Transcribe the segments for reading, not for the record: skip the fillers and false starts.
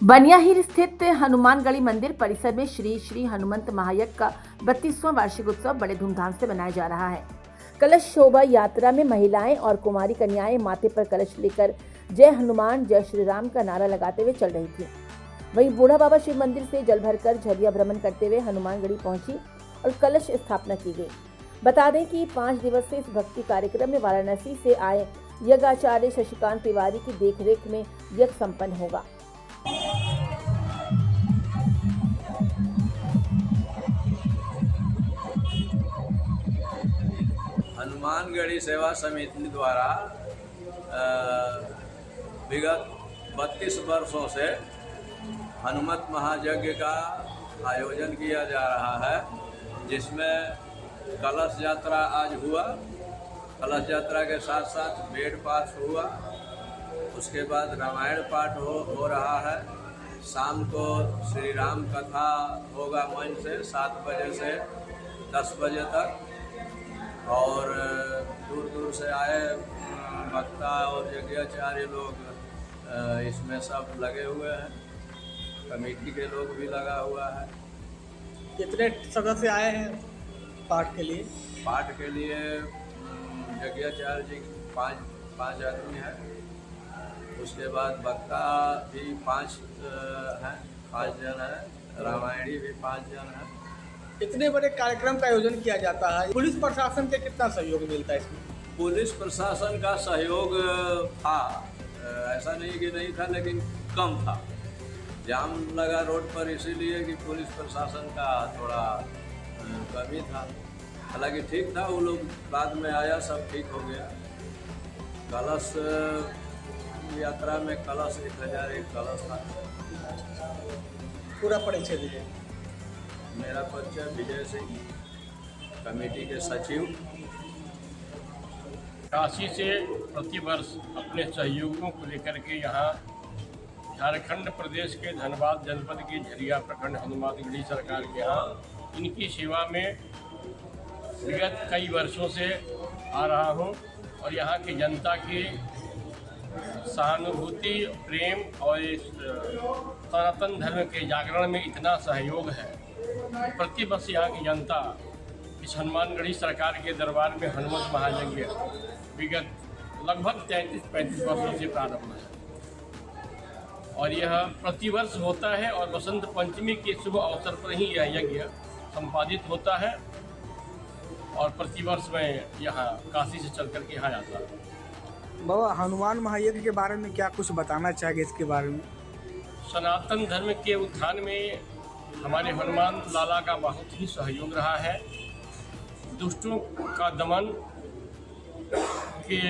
बनियाहिर स्थित हनुमानगढ़ी मंदिर परिसर में श्री श्री हनुमंत महायज्ञ का 32वां वार्षिक उत्सव बड़े धूमधाम से मनाया जा रहा है। कलश शोभा यात्रा में महिलाएं और कुमारी कन्याएं माथे पर कलश लेकर जय हनुमान जय श्री राम का नारा लगाते हुए चल रही थी। वहीं बूढ़ा बाबा शिव मंदिर से जल भरकर झरिया भ्रमण करते हुए हनुमानगढ़ी पहुंची और कलश स्थापना की गई। बता दें कि 5 दिवसीय इस भक्ति कार्यक्रम में वाराणसी से आए यज्ञाचार्य शशिकांत तिवारी की देखरेख में यज्ञ संपन्न होगा। हनुमानगढ़ी सेवा समिति द्वारा विगत 32 वर्षों से हनुमत महायज्ञ का आयोजन किया जा रहा है, जिसमें कलश यात्रा आज हुआ। कलश यात्रा के साथ साथ वेद पाठ हुआ। उसके बाद रामायण पाठ हो रहा है। शाम को श्री राम कथा होगा मंच से 7 बजे से 10 बजे तक। और दूर दूर से आए वक्ता और यज्ञाचार्य लोग इसमें सब लगे हुए हैं। कमेटी के लोग भी लगा हुआ है। कितने सदस्य आए हैं पाठ के लिए? पाठ के लिए यज्ञाचार्य जी 5 आदमी हैं। उसके बाद वक्ता भी 5 हैं, 5 जन हैं। रामायणी भी 5 जन हैं। इतने बड़े कार्यक्रम का आयोजन किया जाता है, पुलिस प्रशासन के कितना सहयोग मिलता है इसमें? पुलिस प्रशासन का सहयोग था, ऐसा नहीं कि नहीं था, लेकिन कम था। जाम लगा रोड पर इसीलिए कि पुलिस प्रशासन का थोड़ा कमी था। हालांकि ठीक था, वो लोग बाद में आया, सब ठीक हो गया। कलश यात्रा में कलश 1001 कलश था। पूरा परिचय दीजिए। मेरा परिचय विजय सिंह, कमेटी के सचिव। काशी से प्रतिवर्ष अपने सहयोगियों को लेकर के यहाँ झारखंड प्रदेश के धनबाद जनपद के झरिया प्रखंड हनुमानगढ़ी सरकार के यहाँ इनकी सेवा में विगत कई वर्षों से आ रहा हूँ। और यहाँ की जनता की सहानुभूति, प्रेम और इस सनातन धर्म के जागरण में इतना सहयोग है। प्रतिवर्ष यहाँ की जनता इस हनुमानगढ़ी सरकार के दरबार में हनुमत महायज्ञ विगत लगभग 33-35 वर्षों से प्रारंभ है और यह प्रतिवर्ष होता है। और बसंत पंचमी के शुभ अवसर पर ही यह यज्ञ संपादित होता है। और प्रतिवर्ष मैं यहाँ काशी से चल कर के यहाँ आता हूँ। बाबा, हनुमान महायज्ञ के बारे में क्या कुछ बताना चाहेंगे इसके बारे में? सनातन धर्म के उत्थान में हमारे हनुमान लाला का बहुत ही सहयोग रहा है। दुष्टों का दमन के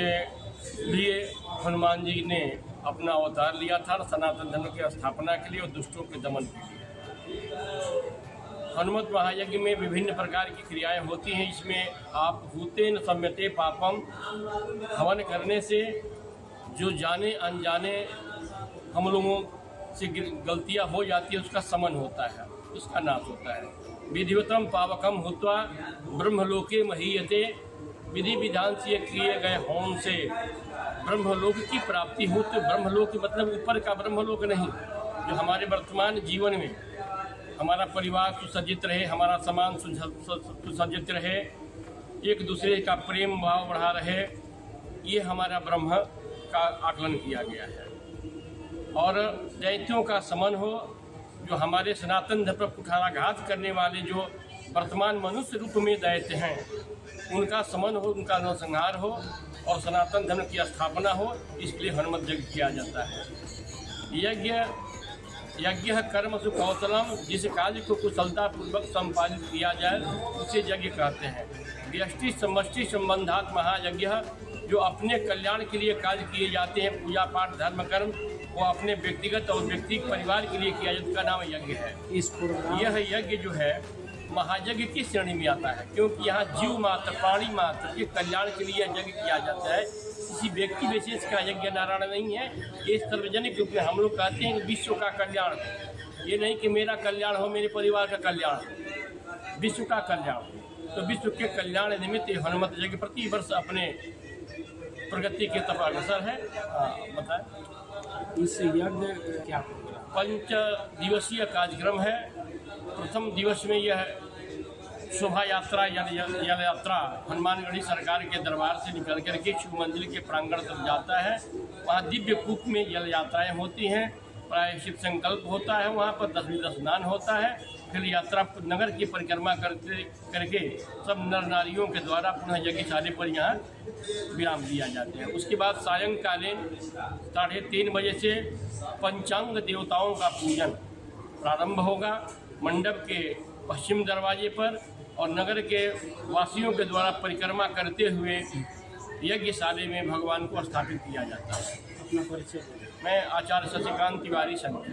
लिए हनुमान जी ने अपना अवतार लिया था, सनातन धर्म की स्थापना के लिए और दुष्टों के दमन के लिए। हनुमत महायज्ञ में विभिन्न प्रकार की क्रियाएं होती हैं। इसमें आप भूतेन सम्यते पापम, हवन करने से जो जाने अनजाने हम लोगों से गलतियां हो जाती है उसका समन होता है, उसका नाश होता है। विधिवतम पावकम हुत्वा ब्रह्मलोके महीयते, विधि विधान से किए गए होम से ब्रह्मलोक की प्राप्ति हो। तो ब्रह्मलोक मतलब ऊपर का ब्रह्मलोक नहीं, जो हमारे वर्तमान जीवन में हमारा परिवार सुसज्जित रहे, हमारा समाज सुसज्जित रहे, एक दूसरे का प्रेम भाव बढ़ा रहे, ये हमारा ब्रह्म का आकलन किया गया है। और दैत्यों का समन हो, जो हमारे सनातन धर्म पर कुठाराघात करने वाले जो वर्तमान मनुष्य रूप में दैत्य हैं, उनका समन हो, उनका नरसंहार हो और सनातन धर्म की स्थापना हो। इसलिए हनुमत यज्ञ किया जाता है। यज्ञ कर्म सुकौशलम, जिस कार्य को कुशलतापूर्वक संपादित किया जाए उसे यज्ञ कहते हैं। व्यष्टि समष्टि संबंधात महायज्ञ, जो अपने कल्याण के लिए कार्य किए जाते हैं, पूजा पाठ धर्म कर्म, वो अपने व्यक्तिगत और व्यक्तिगत परिवार के लिए किया जाता, का नाम यज्ञ है। यह यज्ञ जो है महायज्ञ की श्रेणी में आता है, क्योंकि यहाँ जीव मात्र, प्राणी मात्र के कल्याण के लिए यज्ञ किया जाता है। किसी व्यक्ति विशेष का यज्ञ नारायण नहीं है। ये सार्वजनिक रूप में हम लोग कहते हैं कि विश्व का कल्याण, ये नहीं कि मेरा कल्याण हो, मेरे परिवार का कल्याण हो, विश्व का कल्याण। तो विश्व के कल्याण निमित्त हनुमत यज्ञ प्रति वर्ष अपने प्रगति के तरफ अग्रसर है। बताएं। इस यज्ञ क्या प्रोग्राम? 5 दिवसीय कार्यक्रम है। प्रथम दिवस में यह शोभा यात्रा जल यात्रा हनुमानगढ़ी सरकार के दरबार से निकल करके शिव मंदिर के प्रांगण तक जाता है। वहाँ दिव्य कूप में जल यात्राएँ होती हैं, प्रायश्चित संकल्प होता है, वहाँ पर 10 स्नान होता है। फिर यात्रा नगर की परिक्रमा करके सब नर नारियों के द्वारा पुनः यज्ञशाला पर यहाँ विराम दिया जाते हैं। उसके बाद सायंकालीन 3:30 बजे से पंचांग देवताओं का पूजन प्रारंभ होगा मंडप के पश्चिम दरवाजे पर, और नगर के वासियों के द्वारा परिक्रमा करते हुए यज्ञशाला में भगवान को स्थापित किया जाता है। अपना परिचय? मैं आचार्य शशिकांत तिवारी संत।